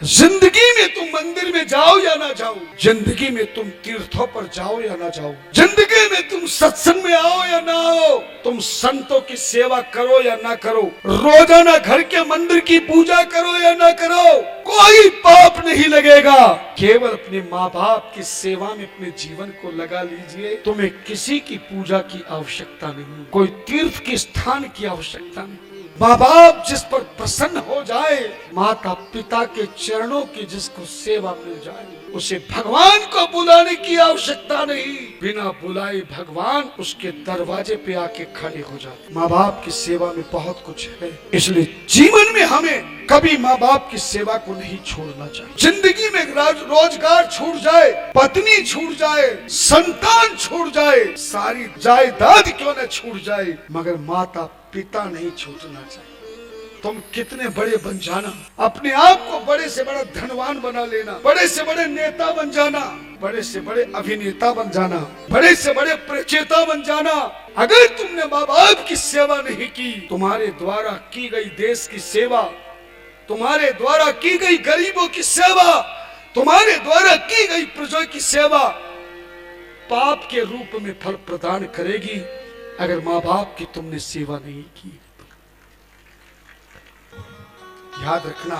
जिंदगी में तुम मंदिर में जाओ या ना जाओ, जिंदगी में तुम तीर्थों पर जाओ या ना जाओ, जिंदगी में तुम सत्संग में आओ या ना आओ, तुम संतों की सेवा करो या ना करो, रोजाना घर के मंदिर की पूजा करो या ना करो, कोई पाप नहीं लगेगा। केवल अपने माँ बाप की सेवा में अपने जीवन को लगा लीजिए। तुम्हें किसी की पूजा की आवश्यकता नहीं, कोई तीर्थ के स्थान की आवश्यकता नहीं। माँ बाप जिस पर प्रसन्न हो जाए, माता पिता के चरणों की जिसको सेवा मिल जाए, उसे भगवान को बुलाने की आवश्यकता नहीं। बिना बुलाए भगवान उसके दरवाजे पे आके खड़े हो जाते। माँ बाप की सेवा में बहुत कुछ है, इसलिए जीवन में हमें कभी माँ बाप की सेवा को नहीं छोड़ना चाहिए। जिंदगी में रोजगार छूट जाए, पत्नी छूट जाए, संतान छूट जाए, सारी जायदाद क्यों न छूट जाए, मगर माता पिता नहीं छूटना चाहिए। तुम कितने बड़े बन जाना, अपने आप को बड़े से बड़ा धनवान बना लेना, बड़े से बड़े नेता बन जाना, बड़े से बड़े अभिनेता बन जाना, बड़े से बड़े प्रचेता बन जाना, अगर तुमने माँ बाप की सेवा नहीं की, तुम्हारे द्वारा की गई देश की सेवा, तुम्हारे द्वारा की गई गरीबों की सेवा, तुम्हारे द्वारा की गई प्रजा की सेवा पाप के रूप में फल प्रदान करेगी। अगर माँ बाप की तुमने सेवा नहीं की, याद रखना,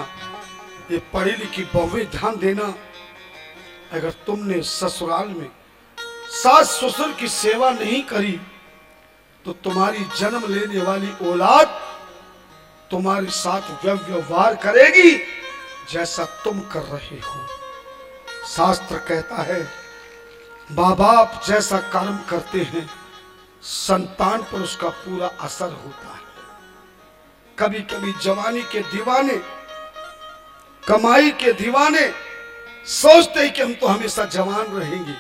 ये पढ़ी लिखी बहुएं ध्यान देना, अगर तुमने ससुराल में सास ससुर की सेवा नहीं करी तो तुम्हारी जन्म लेने वाली औलाद तुम्हारे साथ व्यवहार करेगी जैसा तुम कर रहे हो। शास्त्र कहता है, माँ बाप जैसा कर्म करते हैं संतान पर उसका पूरा असर होता है। कभी कभी जवानी के दीवाने, कमाई के दीवाने सोचते हैं कि हम तो हमेशा जवान रहेंगे,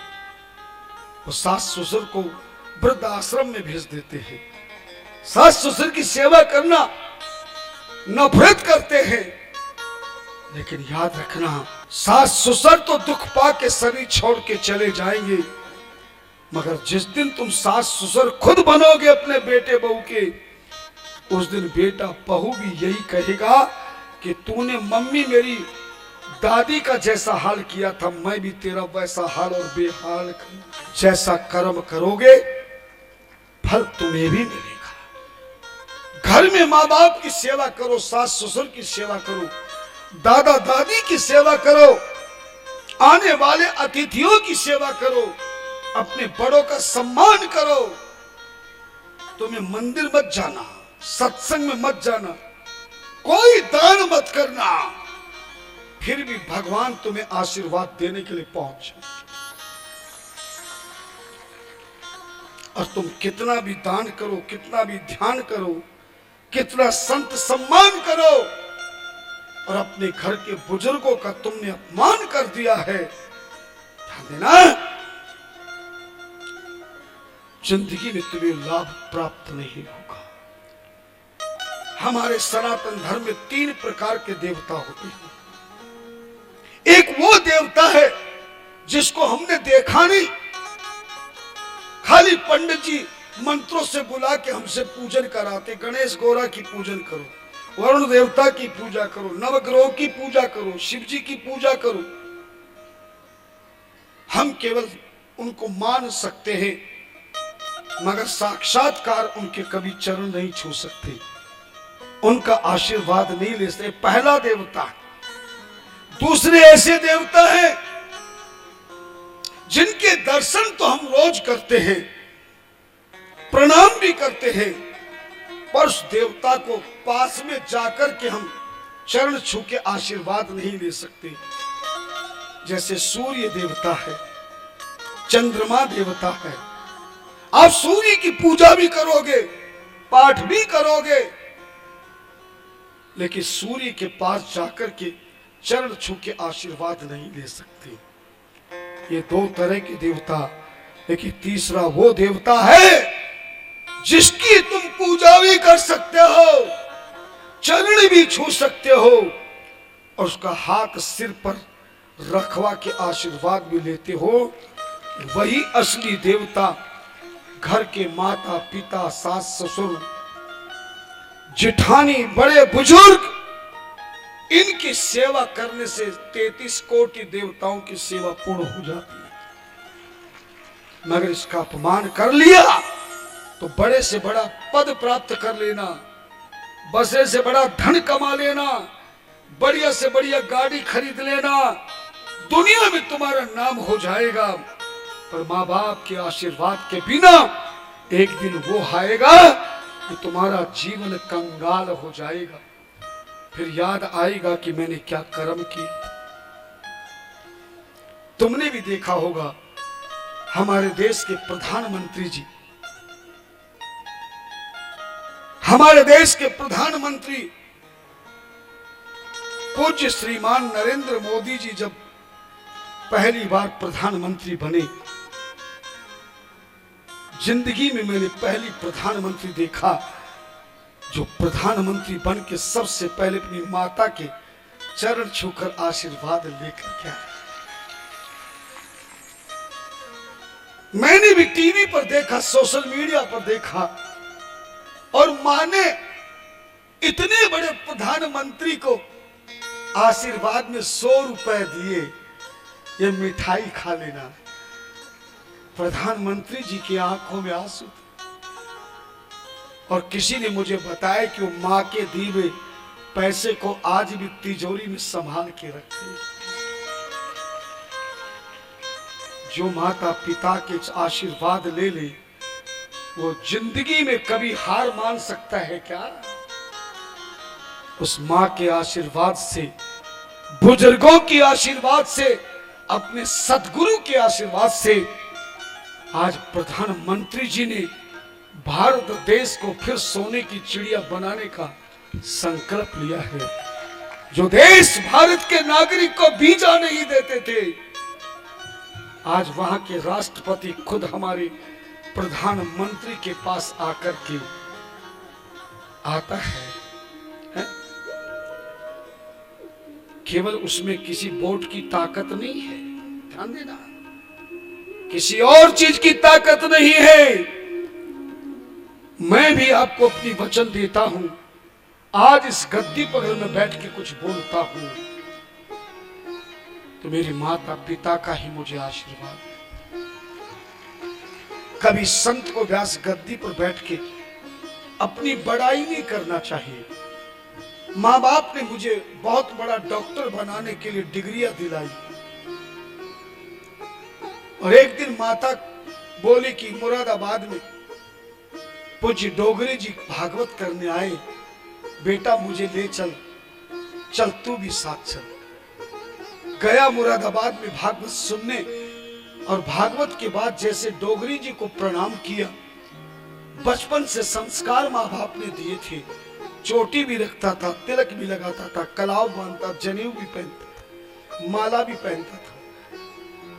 वो सास ससुर को वृद्ध आश्रम में भेज देते हैं। सास ससुर की सेवा करना नफरत करते हैं, लेकिन याद रखना, सास ससुर तो दुख पा के शरीर छोड़ के चले जाएंगे, मगर जिस दिन तुम सास ससुर खुद बनोगे अपने बेटे बहू के, उस दिन बेटा बहू भी यही कहेगा कि तूने मम्मी मेरी दादी का जैसा हाल किया था, मैं भी तेरा वैसा हाल और बेहाल करूं। जैसा कर्म करोगे फल तुम्हें भी मिलेगा। घर में माँ बाप की सेवा करो, सास ससुर की सेवा करो, दादा दादी की सेवा करो, आने वाले अतिथियों की सेवा करो, अपने बड़ों का सम्मान करो। तुम्हें मंदिर मत जाना, सत्संग में मत जाना, कोई दान मत करना, फिर भी भगवान तुम्हें आशीर्वाद देने के लिए पहुंचे। और तुम कितना भी दान करो, कितना भी ध्यान करो, कितना संत सम्मान करो, और अपने घर के बुजुर्गों का तुमने अपमान कर दिया है, ध्यान देना, जिंदगी में तुम्हें लाभ प्राप्त नहीं होगा। हमारे सनातन धर्म में 3 प्रकार के देवता होते हैं। एक वो देवता है जिसको हमने देखा नहीं, खाली पंडित जी मंत्रों से बुला के हमसे पूजन कराते, गणेश गौरा की पूजन करो, वरुण देवता की पूजा करो, नवग्रहों की पूजा करो, शिव जी की पूजा करो। हम केवल उनको मान सकते हैं, मगर साक्षात्कार उनके कभी चरण नहीं छू सकते, उनका आशीर्वाद नहीं ले सकते। पहला देवता। दूसरे ऐसे देवता हैं जिनके दर्शन तो हम रोज करते हैं, प्रणाम भी करते हैं, पर उस देवता को पास में जाकर के हम चरण छू के आशीर्वाद नहीं ले सकते। जैसे सूर्य देवता है, चंद्रमा देवता है। आप सूर्य की पूजा भी करोगे, पाठ भी करोगे, लेकिन सूर्य के पास जाकर के चरण छू के आशीर्वाद नहीं ले सकते। ये 2 तरह के देवता। लेकिन तीसरा वो देवता है जिसकी तुम पूजा भी कर सकते हो, चरण भी छू सकते हो, और उसका हाथ सिर पर रखवा के आशीर्वाद भी लेते हो। वही असली देवता घर के माता पिता, सास ससुर, जेठानी, बड़े बुजुर्ग, इनके की सेवा करने से 33 कोटि देवताओं की सेवा पूर्ण हो जाती है। मगर इसका अपमान कर लिया तो बड़े से बड़ा पद प्राप्त कर लेना, बसे से बड़ा धन कमा लेना, बढ़िया से बढ़िया गाड़ी खरीद लेना, दुनिया में तुम्हारा नाम हो जाएगा। पर माँ बाप के आशीर्वाद के बिना एक दिन वो आएगा कि तुम्हारा जीवन कंगाल हो जाएगा। फिर याद आएगा कि मैंने क्या कर्म किए। तुमने भी देखा होगा हमारे देश के प्रधानमंत्री जी, हमारे देश के प्रधानमंत्री पूज्य श्रीमान नरेंद्र मोदी जी जब पहली बार प्रधानमंत्री बने, जिंदगी में मैंने पहली प्रधानमंत्री देखा जो प्रधानमंत्री बन के सबसे पहले अपनी माता के चरण छूकर आशीर्वाद लेकर के आए। मैंने भी टीवी पर देखा, सोशल मीडिया पर देखा, और मां ने इतने बड़े प्रधानमंत्री को आशीर्वाद में 100 रुपए दिए, ये मिठाई खा लेना। प्रधानमंत्री जी की आंखों में आंसू थे। और किसी ने मुझे बताया कि वो मां के दिए हुए पैसे को आज भी तिजोरी में संभाल के रखते हैं। जो माता पिता के आशीर्वाद ले ले वो जिंदगी में कभी हार मान सकता है क्या? उस मां के आशीर्वाद से, बुजुर्गों के आशीर्वाद से, अपने सद्गुरु के आशीर्वाद से आज प्रधानमंत्री जी ने भारत देश को फिर सोने की चिड़िया बनाने का संकल्प लिया है। जो देश भारत के नागरिक को वीजा नहीं देते थे, आज वहां के राष्ट्रपति खुद हमारे प्रधानमंत्री के पास आकर के आता है? केवल उसमें किसी वोट की ताकत नहीं है, ध्यान देना, किसी और चीज की ताकत नहीं है। मैं भी आपको अपनी वचन देता हूं, आज इस गद्दी पर अगर मैं बैठ के कुछ बोलता हूं तो मेरे माता पिता का ही मुझे आशीर्वाद है। कभी संत को व्यास गद्दी पर बैठ के अपनी बड़ाई नहीं करना चाहिए। माँ बाप ने मुझे बहुत बड़ा डॉक्टर बनाने के लिए डिग्रियां दिलाई, और एक दिन माता बोली कि मुरादाबाद में पूज्य डोगरी जी भागवत करने आए, बेटा मुझे ले चल, चल तू भी साथ चल। गया मुरादाबाद में भागवत सुनने, और भागवत के बाद जैसे डोगरी जी को प्रणाम किया, बचपन से संस्कार माँ बाप ने दिए थे, चोटी भी रखता था, तिलक भी लगाता था, कलाव बांधता, जनेऊ भी पहनता था, माला भी पहनता था।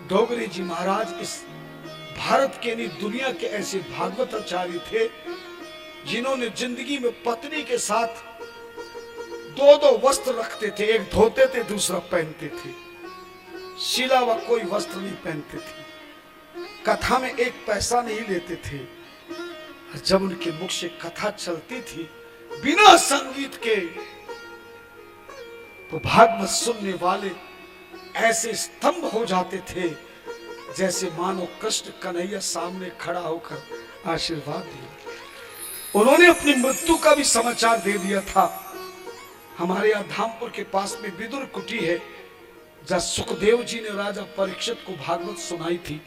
डोगरी जी महाराज इस भारत के नहीं दुनिया के ऐसे भागवत आचार्य थे जिन्होंने जिंदगी में पत्नी के साथ 2-2 वस्त्र रखते थे, एक धोते थे दूसरा पहनते थे, सिला हुआ कोई वस्त्र नहीं पहनते थे, कथा में एक पैसा नहीं लेते थे। जब उनके मुख से कथा चलती थी बिना संगीत के, तो भागवत सुनने वाले ऐसे स्तंभ हो जाते थे जैसे मानो कृष्ण कन्हैया सामने खड़ा होकर आशीर्वाद दिया। उन्होंने अपनी मृत्यु का भी समाचार दे दिया था। हमारे यहाँ धामपुर के पास में विदुर कुटी है, जहाँ सुखदेव जी ने राजा परीक्षित को भागवत सुनाई थी।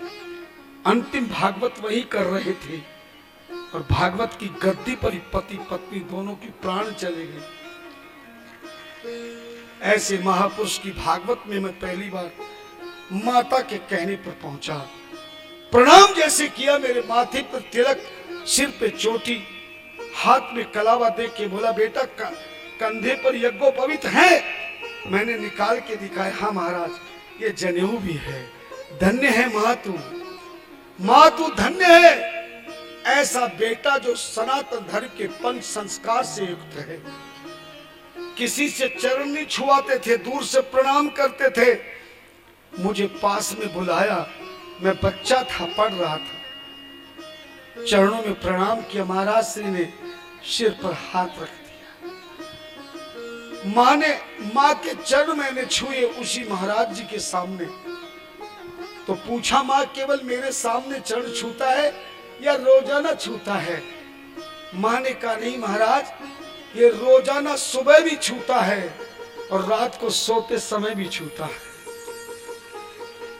अंतिम भागवत वही कर रहे थे, और भागवत की गद्दी पर ही पति पत्नी दोनों की प्राण चले गए। ऐसे महापुरुष की भागवत में मैं पहली बार माता के कहने पर पहुंचा। प्रणाम जैसे किया, मेरे माथे पर तिलक, सिर पे चोटी, हाथ में कलावा देख के बोला, बेटा कंधे पर यज्ञोपवीत है? मैंने निकाल के दिखाया, हाँ महाराज ये जनेऊ भी है। धन्य है माँ तू, माँ तू धन्य है, ऐसा बेटा जो सनातन धर्म के पंच संस्कार से युक्त है। किसी से चरण नहीं छुआते थे, दूर से प्रणाम करते थे। मुझे पास में बुलाया, मैं बच्चा था, पढ़ रहा था, चरणों में प्रणाम किया, महाराज श्री ने सिर पर हाथ रख दिया। माँ के चरण मैंने छुए उसी महाराज जी के सामने। तो पूछा, माँ केवल मेरे सामने चरण छूता है या रोजाना छूता है? माँ ने कहा, नहीं महाराज, ये रोजाना सुबह भी छूता है और रात को सोते समय भी छूता है।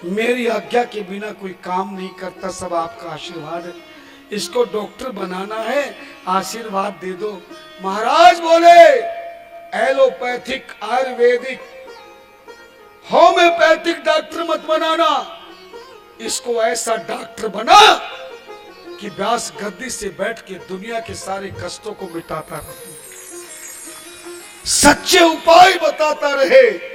मेरी आज्ञा के बिना कोई काम नहीं करता, सब आपका आशीर्वाद है। इसको डॉक्टर बनाना है, आशीर्वाद दे दो। महाराज बोले, एलोपैथिक, आयुर्वेदिक, होम्योपैथिक डॉक्टर मत बनाना, इसको ऐसा डॉक्टर बना कि व्यास गद्दी से बैठ के दुनिया के सारे कष्टों को मिटाता रहे, सच्चे उपाय बताता रहे।